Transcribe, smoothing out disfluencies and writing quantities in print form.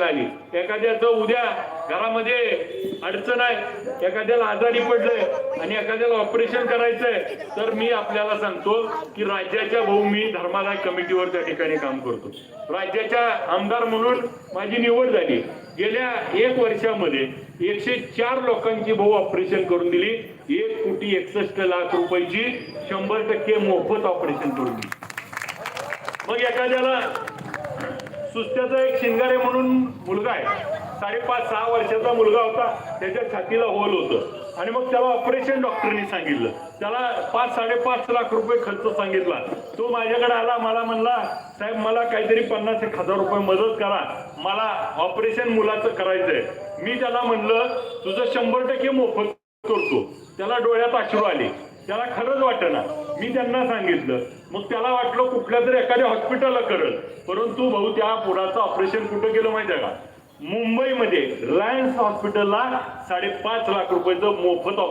आली, एखाद्याचं उद्या घरामध्ये अडचण आहे, एखाद्याला आजारी पडलंय आणि एखाद्याला ऑपरेशन करायचंय, तर मी आपल्याला सांगतो की राज्याच्या मी धर्मादाय कमिटीवर त्या ठिकाणी काम करतो. राज्याच्या आमदार म्हणून माझी निवड झाली. गेल्या 1 वर्षामध्ये 104 लोकांची ऑपरेशन करून दिली. 1,61,00,000 रुपयाची 100% मोफत ऑपरेशन करून दिली. मग एखाद्याला सुस्त्याचा एक शिंगारे म्हणून मुलगा आहे, 5.5-6 वर्षाचा मुलगा होता, त्याच्या छातीला होल होतं आणि मग त्याला ऑपरेशन डॉक्टरनी सांगितलं. त्याला 5-5.5 लाख रुपये खर्च सांगितला. तो माझ्याकडे आला, मला म्हणला, साहेब मला काहीतरी 50,000 रुपये मदत करा, मला ऑपरेशन मुलाचं करायचंय. मी त्याला म्हणलं तुझं 100% मोफत करतो. त्याला डोळ्यात अश्रू आले, त्याला खरंच वाटेना. मी त्यांना सांगितलं, मग त्याला वाटलं कुठल्या तरी एखाद्या हॉस्पिटलला करेल, परंतु भाऊ त्या पोराचं ऑपरेशन कुठं केलं माहिती आहे का? मुंबईमध्ये रिलायन्स हॉस्पिटलला 5.5 लाख रुपयाचं मोफत ऑपरेशन